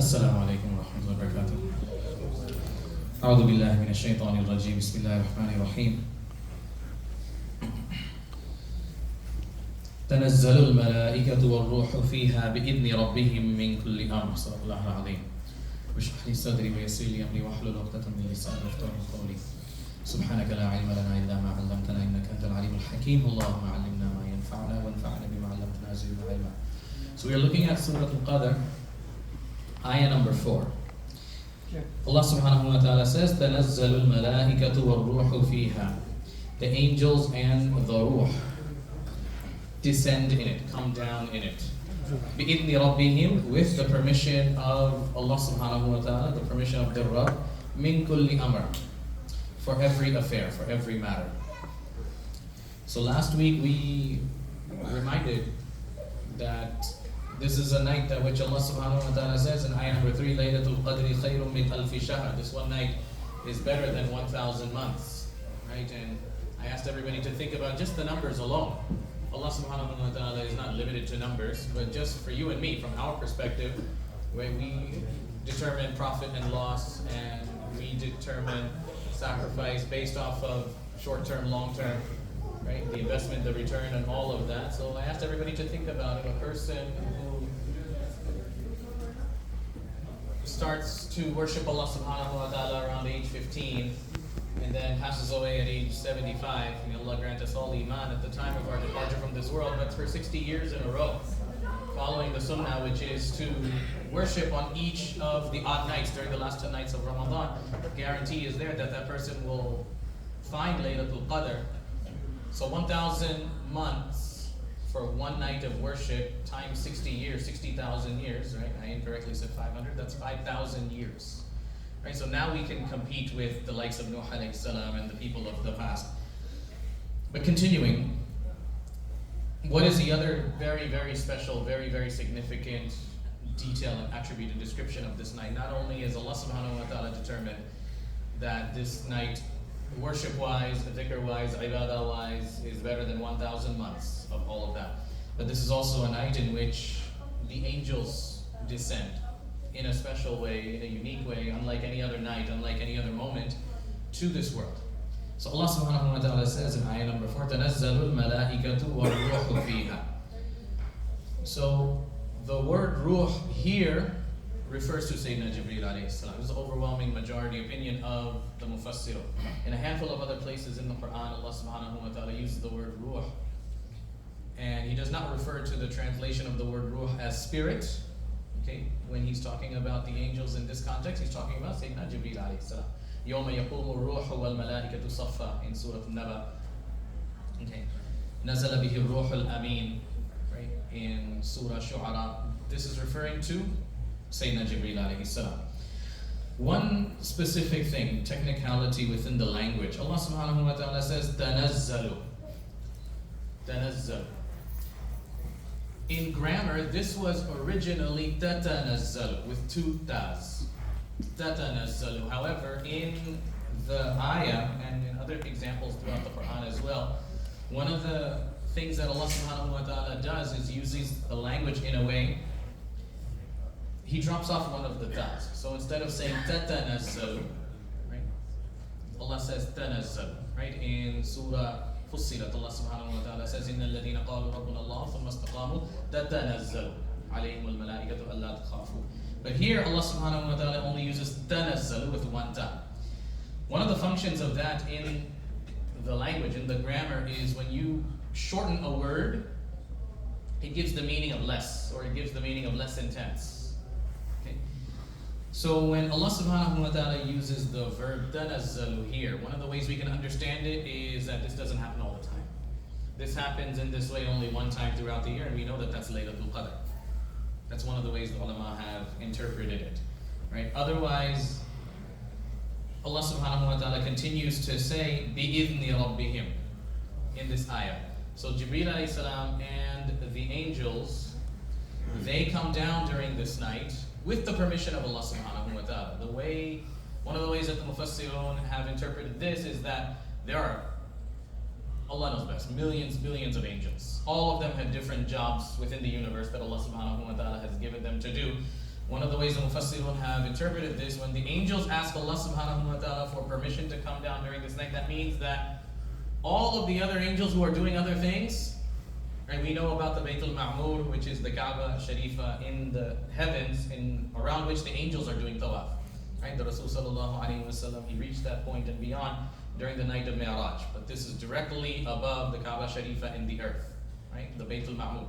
السلام عليكم ورحمة الله وبركاته. أعوذ بالله من الشيطان الرجيم. بسم الله الرحمن الرحيم. تنزل الملائكة والروح فيها بإذن ربهم من كل أمر. صدق الله العظيم. واشرح لي صدري ويسر لي أمري واحلل عقدة من لساني يفقهوا قولي. سبحانك لا علم لنا إلا ما علمتنا إنك أنت العليم الحكيم. اللهم علمنا ما ينفعنا وانفعنا بما علمتنا زدنا علما. So we are looking at Surah Qadr, ayah number 4. Allah subhanahu wa ta'ala says, تَنَزَّلُ الْمَلَائِكَةُ وَالْرُوحُ فِيهَا. The angels and the ruh descend in it, come down in it. بِإِذْنِ رَبِّهِمْ, with the permission of Allah subhanahu wa ta'ala, the permission of the Rabb, مِن كُلِّ أَمْرٍ, for every affair, for every matter. So last week we reminded that this is a night that which Allah subhanahu wa ta'ala says in ayah number 3, Laylatul Qadri khayrun min alfi shahr. This one night is better than 1,000 months. Right? And I asked everybody to think about just the numbers alone. Allah subhanahu wa ta'ala is not limited to numbers, but just for you and me, from our perspective, where we determine profit and loss, and we determine sacrifice based off of short-term, long-term, right? The investment, the return, and all of that. So I asked everybody to think about it. A person who starts to worship Allah subhanahu wa ta'ala around age 15 and then passes away at age 75. May Allah grant us all iman at the time of our departure from this world, but for 60 years in a row, following the sunnah, which is to worship on each of the odd nights during the last 10 nights of Ramadan, the guarantee is there that that person will find Laylatul Qadr. So 1,000 months for one night of worship times 60 years, 60,000 years, right? I incorrectly said 500, that's 5,000 years. Right? So now we can compete with the likes of Nuh alayhi salam and the people of the past. But continuing, what is the other very, very special, very, very significant detail and attribute and description of this night? Not only is Allah subhanahu wa ta'ala determined that this night, worship-wise, dhikr-wise, ibadah-wise, is better than 1,000 months of all of that. But this is also a night in which the angels descend in a special way, in a unique way, unlike any other night, unlike any other moment, to this world. So Allah subhanahu wa ta'ala says in ayah number 4, تَنَزَّلُ الْمَلَائِكَةُ وَالْرُوحُ فِيهَا. So the word ruh here refers to Sayyidina Jibreel alayhi salam. This is the overwhelming majority opinion of the Mufassirun. In a handful of other places in the Quran, Allah subhanahu wa ta'ala uses the word ruh. And He does not refer to the translation of the word ruh as spirit. Okay, when He's talking about the angels in this context, He's talking about Sayyidina Jibreel alayhi salam. يَوْمَ يَقُومُ الرُّوحُ وَالْمَلَائِكَةُ صَفًّا in Surah Naba. Okay, نَزَلَ بِهِ الرُّوحُ الْأَمِينُ, right, in Surah Shu'ara. This is referring to Sayyidina Jibreel alayhi salam. One specific thing, technicality within the language. Allah subhanahu wa ta'ala says, تَنَزَّلُ. تَنَزَّلُ. In grammar, this was originally تَتَنَزَّلُ with two tas. تَتَنَزَّلُ. However, in the ayah and in other examples throughout the Quran as well, one of the things that Allah subhanahu wa ta'ala does is uses the language in a way, He drops off one of the tas. So instead of saying tatanazzalu, right, Allah says tanazzalu, right? In Surah Fussilat, Allah subhanahu wa ta'ala says, Inna alladhina qalu rabbuna Allah thumma istaqamu tatanazzalu alayhimul malaikatu alla takhafu. But here Allah subhanahu wa ta'ala only uses tanazzalu with one ta. One of the functions of that in the language, in the grammar, is when you shorten a word, it gives the meaning of less, or it gives the meaning of less intense. So when Allah subhanahu wa ta'ala uses the verb tanazzalu here, one of the ways we can understand it is that this doesn't happen all the time. This happens in this way only one time throughout the year, and we know that that's Laylatul Qadr. That's one of the ways the ulama have interpreted it, right? Otherwise, Allah subhanahu wa ta'ala continues to say, بِإِذْنِ رَبِّهِمْ in this ayah. So Jibreel alayhi salam and the angels, they come down during this night with the permission of Allah subhanahu wa ta'ala. One of the ways that the Mufassirun have interpreted this is that there are, Allah knows best, millions, billions of angels. All of them have different jobs within the universe that Allah subhanahu wa ta'ala has given them to do. One of the ways the Mufassirun have interpreted this, when the angels ask Allah subhanahu wa ta'ala for permission to come down during this night, that means that all of the other angels who are doing other things, right? We know about the Baytul Ma'mur, which is the Kaaba Sharifa in the heavens, around which the angels are doing tawaf. Right? The Rasul sallallahu alayhi wa sallam, he reached that point and beyond during the night of Mi'raj. But this is directly above the Kaaba Sharifa in the earth, right? The Baytul Ma'mur.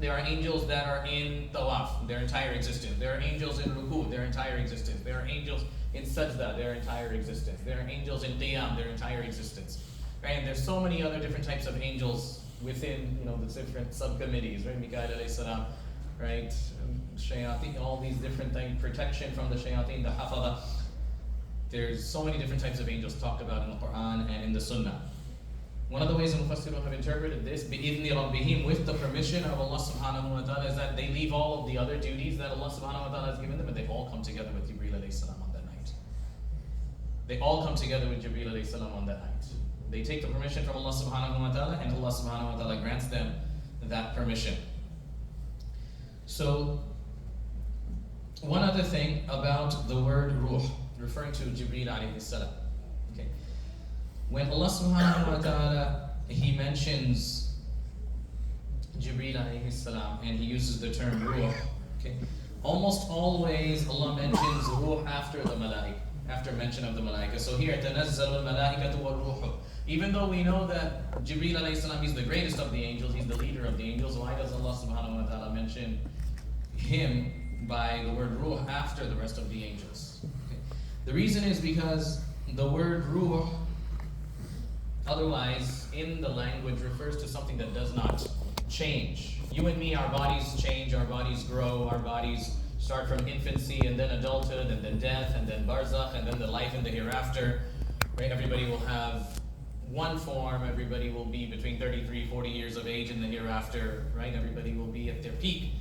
There are angels that are in tawaf, their entire existence. There are angels in ruku, their entire existence. There are angels in sajda, their entire existence. There are angels in qiyam, their entire existence. Right? And there's so many other different types of angels within, the different subcommittees, right? Mikael alayhi salam, right? Shayateen, all these different things, protection from the shayateen, the hafadha. There's so many different types of angels talked about in the Quran and in the Sunnah. One of the ways the Mufassirun have interpreted this, بِإِذْنِ رَبِّهِمْ, with the permission of Allah subhanahu wa ta'ala, is that they leave all of the other duties that Allah subhanahu wa ta'ala has given them, and they all come together with Jibreel alayhi salam on that night. They all come together with Jibreel alayhi salam on that night. They take the permission from Allah subhanahu wa ta'ala, and Allah subhanahu wa ta'ala grants them that permission. So, one other thing about the word ruh, referring to Jibreel alayhi salam. Okay. When Allah subhanahu wa ta'ala, he mentions Jibreel alayhi salam, and he uses the term ruh, okay, almost always Allah mentions ruh after the malaika, after mention of the malaika. So here, تَنَزَّلُ الْمَلَائِكَةُ وَالْرُوحُ. Even though we know that Jibreel alayhi salam, he's the greatest of the angels, he's the leader of the angels, why does Allah subhanahu wa ta'ala mention him by the word ruh after the rest of the angels? Okay. The reason is because the word ruh, otherwise in the language, refers to something that does not change. You and me, our bodies change, our bodies grow, our bodies start from infancy and then adulthood and then death and then barzakh and then the life in the hereafter. Right? Everybody will have one form, everybody will be between 33, 40 years of age in the hereafter, right? Everybody will be at their peak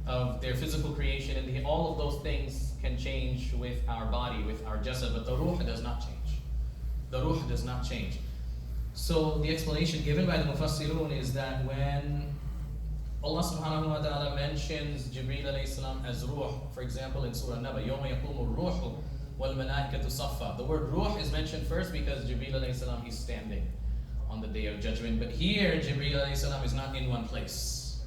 of their physical creation, and all of those things can change with our body, with our jasad, but the ruh does not change. The ruh does not change. So the explanation given by the Mufassirun is that when Allah subhanahu wa ta'ala mentions Jibreel alayhi salam as ruh, for example in Surah Naba, يَوْمَ يَقُومُ الرُّوحُ وَالْمَلَائِكَةُ صَفًّا. The word ruh is mentioned first because Jibreel alayhi salam is standing on the Day of Judgment. But here, Jibreel alayhi salam is not in one place.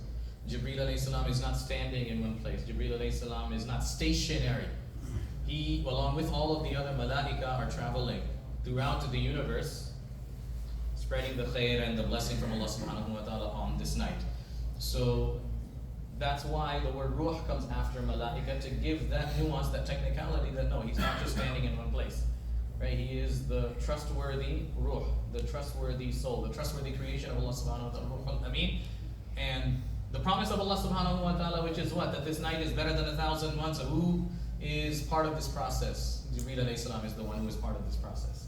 Jibreel alayhi salam is not standing in one place. Jibreel alayhi salam is not stationary. He, along with all of the other malaika, are traveling throughout the universe, spreading the khair and the blessing from Allah subhanahu wa ta'ala on this night. So that's why the word ruh comes after malaika, to give that nuance, that technicality, that no, he's not just standing in one place. Right? He is the trustworthy ruh, the trustworthy soul, the trustworthy creation of Allah subhanahu wa ta'ala, Ruhul Ameen. And the promise of Allah subhanahu wa ta'ala, which is what? That this night is better than 1,000 months. Who is part of this process? Jibreel alayhi salam is the one who is part of this process.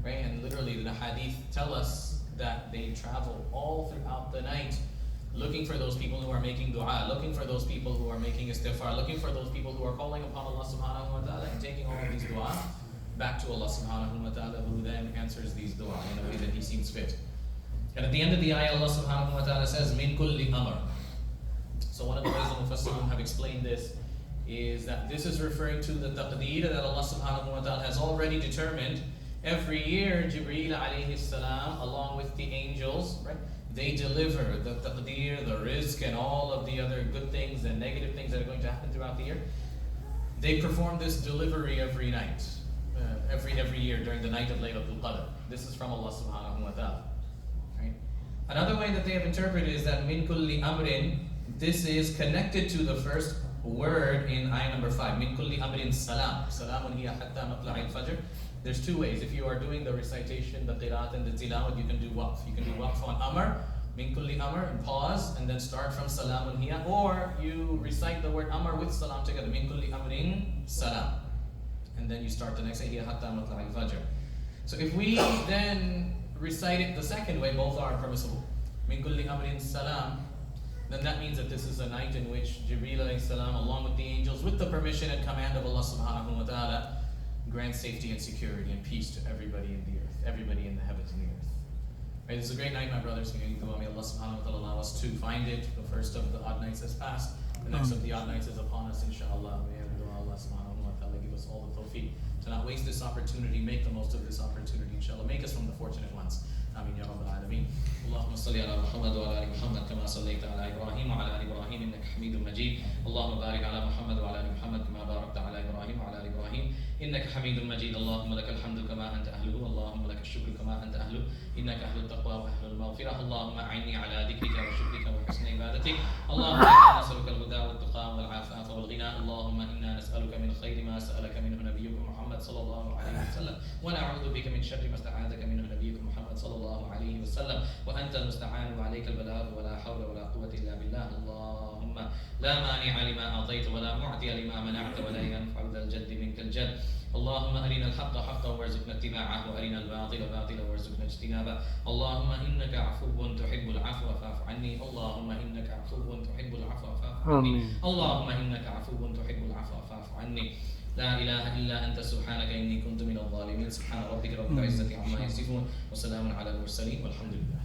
Right? And literally the hadith tell us that they travel all throughout the night, looking for those people who are making dua, looking for those people who are making istighfar, looking for those people who are calling upon Allah subhanahu wa ta'ala and taking all of these dua back to Allah subhanahu wa ta'ala, who then answers these dua in a way that He seems fit. And at the end of the ayah, Allah subhanahu wa ta'ala says, min kulli amr. So one of the ways the Mufassirun have explained this is that this is referring to the taqdeer that Allah subhanahu wa ta'ala has already determined. Every year, Jibreel alayhi salam, along with the angels, right, they deliver the taqdeer, the rizq, and all of the other good things and negative things that are going to happen throughout the year. They perform this delivery every night, every year during the night of Laylatul Qadr. This is from Allah subhanahu wa ta'ala. Right? Another way that they have interpreted is that min kulli amrin, this is connected to the first word in ayah number 5. Min kulli amrin salam. Salamun hiya hatta matla'il fajr. There's two ways. If you are doing the recitation, the qiraat and the tilawat, you can do waqf. You can do waqf on amr, min kulli amr, and pause, and then start from salamun hiya. Or you recite the word amr with salam together. Min kulli amrin salam. And then you start the next ayah, hatta matla'il fajr. So if we then recite it the second way, both are permissible. Min kulli amrin salam. Then that means that this is a night in which Jibreel alayhi salam, along with the angels, with the permission and command of Allah subhanahu wa ta'ala, grant safety and security and peace to everybody in the earth, everybody in the heavens and the earth. Right, this is a great night, my brothers. May Allah subhanahu wa ta'ala allow us to find it. The first of the odd nights has passed. The next of the odd nights is upon us, inshallah. May Allah subhanahu wa ta'ala give us all the tawfiq to not waste this opportunity, make the most of this opportunity, inshallah. Make us from the fortunate ones. Ameen ya Rabbal Alameen. Allahumma salli ala Muhammad wa ala ali Muhammad kama sallaita ala Ibrahim wa ala ali Ibrahim innaka Hamidum Majid. Allahumma barik ala Muhammad wa ala ali Muhammad kama barakta ala Ibrahim wa ala ali Ibrahim innaka Hamidum Majid. Allahumma lakal hamdu kama anta ahluhu. Allahumma lakal shukru kama anta ahluhu. Innaka ahlul taqwa wa ahlul maghfirah. Allahumma a'inni ala dhikrika wa shukrika wa husni ibadatik. Allahumma inna nas'aluka al-huda wal tuqa wal afafa wal ghina. Allahumma inna nas'aluka min khayri ma sa'alaka minhu nabiyyuka Muhammad sallallahu alayhi wa sallam. Wa na'udhu bika min sharri ma sta'adaka minhu nabiyyuka Muhammad sallallahu alayhi wa sallam. Wa anta al-musta'an wa alayka al-balagh wa la hawla wa la quwwata illa billah. Allahumma la mani'a lima a'tayta wa la mu'tiya lima mana'ta wa la yanfa'u dhal jaddi minka al-jadd. اللهم أرنا الحق حقا وارزقنا اتباعه وأرنا الباطل باطلا وارزقنا اجتنابه. اللهم إنك عفو تحب العفو فاعف عني. اللهم إنك عفو تحب العفو فاعف عني. اللهم إنك عفو تحب العفو فاعف عني. لا إله إلا أنت سبحانك إني كنت من الظالمين. سبحان ربك رب العزة عما يصفون وسلام على المرسلين والحمد لله.